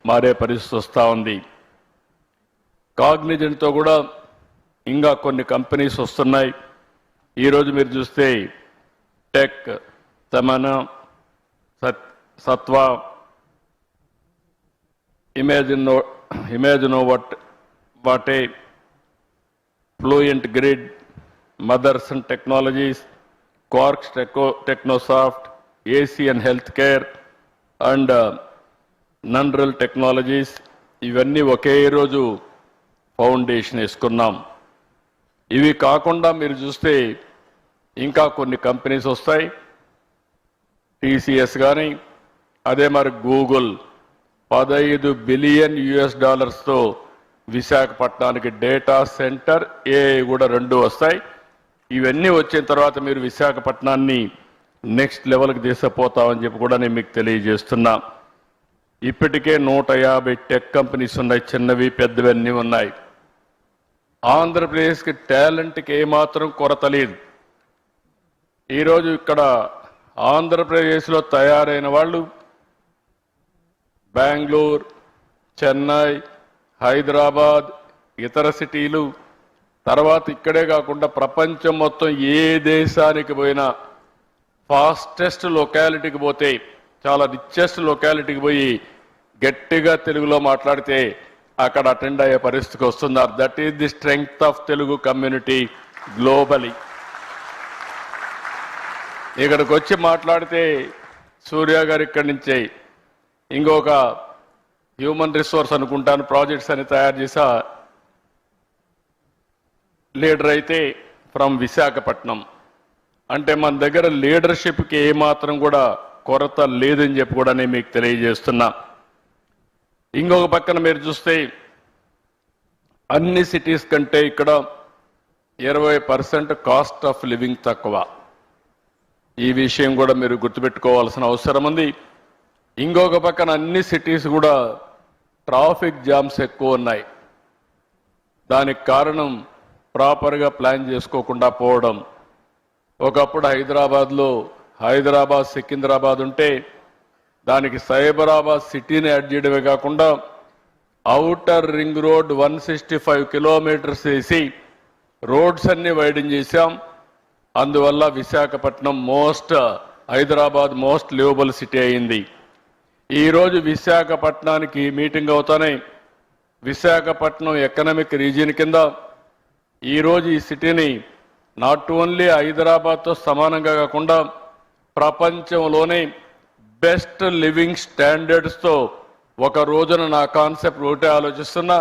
మారే పరిస్థితి వస్తూ ఉంది. కాగ్నిజెంట్తో కూడా ఇంకా కొన్ని కంపెనీస్ వస్తున్నాయి. ఈరోజు మీరు చూస్తే టెక్, తమనా, సత్వా, ఇమేజినో వాటే, fluent grid, Motherson technologies, Quarks technosoft, Asian health care and నన్రల్ టెక్నాలజీస్ ఇవన్నీ ఒకే రోజు ఫౌండేషన్ వేసుకున్నాం. ఇవి కాకుండా మీరు చూస్తే ఇంకా కొన్ని కంపెనీస్ వస్తాయి. టీసీఎస్ కానీ అదే మరి గూగుల్ $15 బిలియన్ విశాఖపట్నానికి డేటా సెంటర్ కూడా 2 వస్తాయి. ఇవన్నీ వచ్చిన తర్వాత మీరు విశాఖపట్నాన్ని నెక్స్ట్ లెవెల్కి తీసుకుపోతామని చెప్పి కూడా నేను మీకు తెలియజేస్తున్నా. ఇప్పటికే 150 టెక్ కంపెనీస్ ఉన్నాయి, చిన్నవి పెద్దవి అన్నీ ఉన్నాయి. ఆంధ్రప్రదేశ్కి టాలెంట్కి ఏమాత్రం కొరత లేదు. ఈరోజు ఇక్కడ ఆంధ్రప్రదేశ్లో తయారైన వాళ్ళు బెంగళూరు, చెన్నై, హైదరాబాద్, ఇతర సిటీలు, తర్వాత ఇక్కడే కాకుండా ప్రపంచం మొత్తం ఏ దేశానికి పోయినా ఫాస్టెస్ట్ లొకాలిటీకి పోతే, చాలా రిచెస్ట్ లొకాలిటీకి పోయి గట్టిగా తెలుగులో మాట్లాడితే అక్కడ అటెండ్ అయ్యే పరిస్థితికి వస్తున్నారు. That is the strength of Telugu community globally. ఇక్కడికి వచ్చి మాట్లాడితే సూర్య గారు ఇక్కడి నుంచే ఇంకొక హ్యూమన్ రిసోర్స్ అనుకుంటాను ప్రాజెక్ట్స్ అని తయారు చేసా లీడర్ అయితే ఫ్రమ్ విశాఖపట్నం. అంటే మన దగ్గర లీడర్షిప్కి ఏమాత్రం కూడా కొరత లేదని చెప్పి కూడా నేను మీకు తెలియజేస్తున్నా. ఇంకొక పక్కన మీరు చూస్తే అన్ని సిటీస్ కంటే ఇక్కడ 20% కాస్ట్ ఆఫ్ లివింగ్ తక్కువ. ఈ విషయం కూడా మీరు గుర్తుపెట్టుకోవాల్సిన అవసరం ఉంది. ఇంకొక పక్కన అన్ని సిటీస్ కూడా ట్రాఫిక్ జామ్స్ ఎక్కువ ఉన్నాయి. దానికి కారణం ప్రాపర్గా ప్లాన్ చేసుకోకుండా పోవడం. ఒకప్పుడు హైదరాబాద్ సికింద్రాబాద్ ఉంటే దానికి సైబరాబాద్ సిటీని యాడ్ చేయడమే కాకుండా ఔటర్ రింగ్ రోడ్ 165 కిలోమీటర్స్ వేసి రోడ్స్ అన్ని వైడన్ చేశాం. అందువల్ల Visakhapatnam Hyderabad most liveable city అయింది. ఈరోజు విశాఖపట్నానికి మీటింగ్ అవుతానే విశాఖపట్నం ఎకనామిక్ రీజియన్ కింద ఈరోజు ఈ సిటీని నాట్ ఓన్లీ హైదరాబాద్తో సమానంగా కాకుండా ప్రపంచంలోనే బెస్ట్ లివింగ్ స్టాండర్డ్స్తో ఒక రోజున నా కాన్సెప్ట్ ఒకటే ఆలోచిస్తున్నా,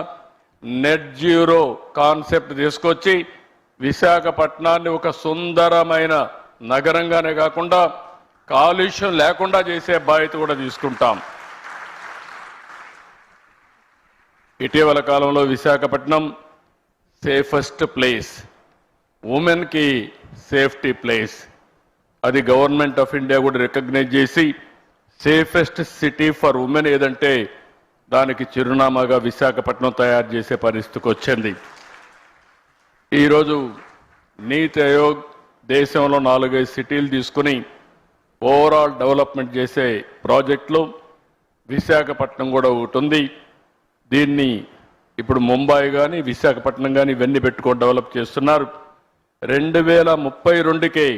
నెట్ జీరో కాన్సెప్ట్ తీసుకొచ్చి విశాఖపట్నాన్ని ఒక సుందరమైన నగరంగానే కాకుండా కాలుష్యం లేకుండా చేసే బాధ్యత కూడా తీసుకుంటాం. ఇటీవల కాలంలో విశాఖపట్నం సేఫెస్ట్ ప్లేస్, ఉమెన్కి సేఫ్టీ ప్లేస్, అది గవర్నమెంట్ ఆఫ్ ఇండియా కూడా రికగ్నైజ్ చేసి సేఫెస్ట్ సిటీ ఫర్ ఉమెన్ ఏదంటే దానికి చిరునామాగా విశాఖపట్నం తయారు చేసే పరిస్థితికి వచ్చింది. ఈరోజు నీతి ఆయోగ్ దేశంలో 4-5 సిటీలు తీసుకుని ఓవరాల్ డెవలప్మెంట్ చేసే ప్రాజెక్టులో విశాఖపట్నం కూడా ఒకటి ఉంది. దీన్ని ఇప్పుడు ముంబై కానీ విశాఖపట్నం కానీ ఇవన్నీ పెట్టుకొని డెవలప్ చేస్తున్నారు. 2032కే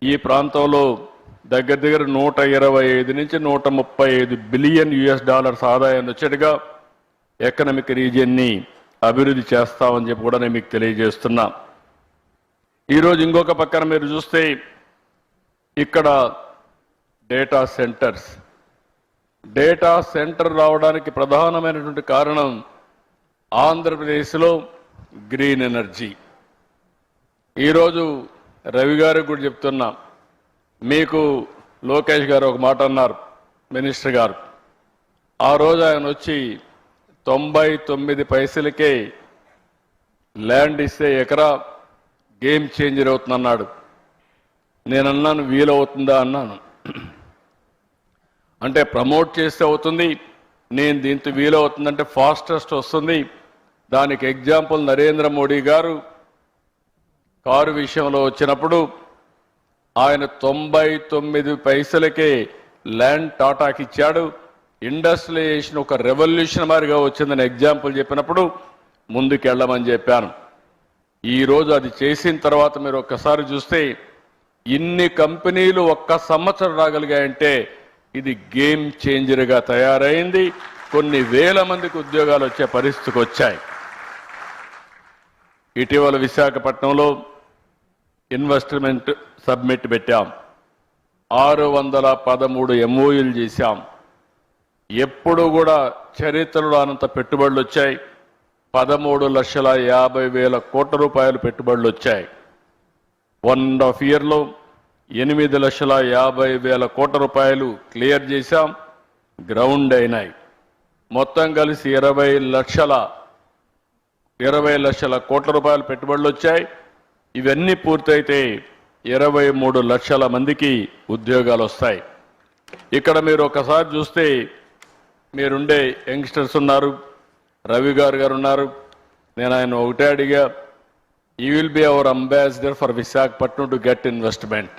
ఈ ప్రాంతంలో దగ్గర 125 నుంచి 135 బిలియన్ ఆదాయాన్ని వచ్చేట్టుగా ఎకనామిక్ రీజియన్ని అభివృద్ధి చేస్తామని చెప్పి కూడా నేను మీకు తెలియజేస్తున్నా. ఈరోజు ఇంకొక పక్కన మీరు చూస్తే ఇక్కడ డేటా సెంటర్ రావడానికి ప్రధానమైనటువంటి కారణం ఆంధ్రప్రదేశ్లో గ్రీన్ ఎనర్జీ. ఈరోజు రవి గారికి కూడా చెప్తున్నా, మీకు లోకేష్ గారు ఒక మాట అన్నారు, మినిస్టర్ గారు. ఆ రోజు ఆయన వచ్చి 99 పైసలకే ల్యాండ్ ఇస్తే ఎకరా గేమ్ చేంజర్ అవుతుందన్నాడు. నేను అన్నాను వీలవుతుందా అన్నాను. అంటే ప్రమోట్ చేస్తే అవుతుంది, నేను దీంతో వీలవుతుందంటే ఫాస్టెస్ట్ వస్తుంది. దానికి ఎగ్జాంపుల్ నరేంద్ర మోడీ గారు కారు విషయంలో వచ్చినప్పుడు ఆయన 99 పైసలకే ల్యాండ్ టాటాకి ఇచ్చాడు. ఇండస్ట్రియలైజేషన్ ఒక రెవల్యూషనరీగా వచ్చిందని ఎగ్జాంపుల్ చెప్పినప్పుడు ముందుకెళ్ళమని చెప్పాను. ఈరోజు అది చేసిన తర్వాత మీరు ఒక్కసారి చూస్తే ఇన్ని కంపెనీలు ఒక్క సంవత్సరం రాగలిగాయంటే ఇది గేమ్ చేంజర్గా తయారైంది. కొన్ని వేల మందికి ఉద్యోగాలు వచ్చే పరిస్థితికి వచ్చాయి. ఇటీవల విశాఖపట్నంలో ఇన్వెస్ట్మెంట్ సబ్మిట్ పెట్టాం. 613 MOUలు చేశాం. ఎప్పుడు కూడా చరిత్రలో అనంత పెట్టుబడులు వచ్చాయి. 13,50,000 కోట్ల రూపాయలు పెట్టుబడులు వచ్చాయి. 1.5 yearలో 8,50,000 కోట్ల రూపాయలు క్లియర్ చేశాం, గ్రౌండ్ అయినాయి. మొత్తం కలిసి 20 లక్షల కోట్ల రూపాయలు పెట్టుబడులు వచ్చాయి. ఇవన్నీ పూర్తయితే 23 లక్షల మందికి ఉద్యోగాలు వస్తాయి. ఇక్కడ మీరు ఒకసారి చూస్తే మీరుండే యంగ్స్టర్స్ ఉన్నారు, రవి గారు ఉన్నారు. నేను ఆయన ఒకటే అడిగా, you will be our ambassador for Visakhapatnam to get investment.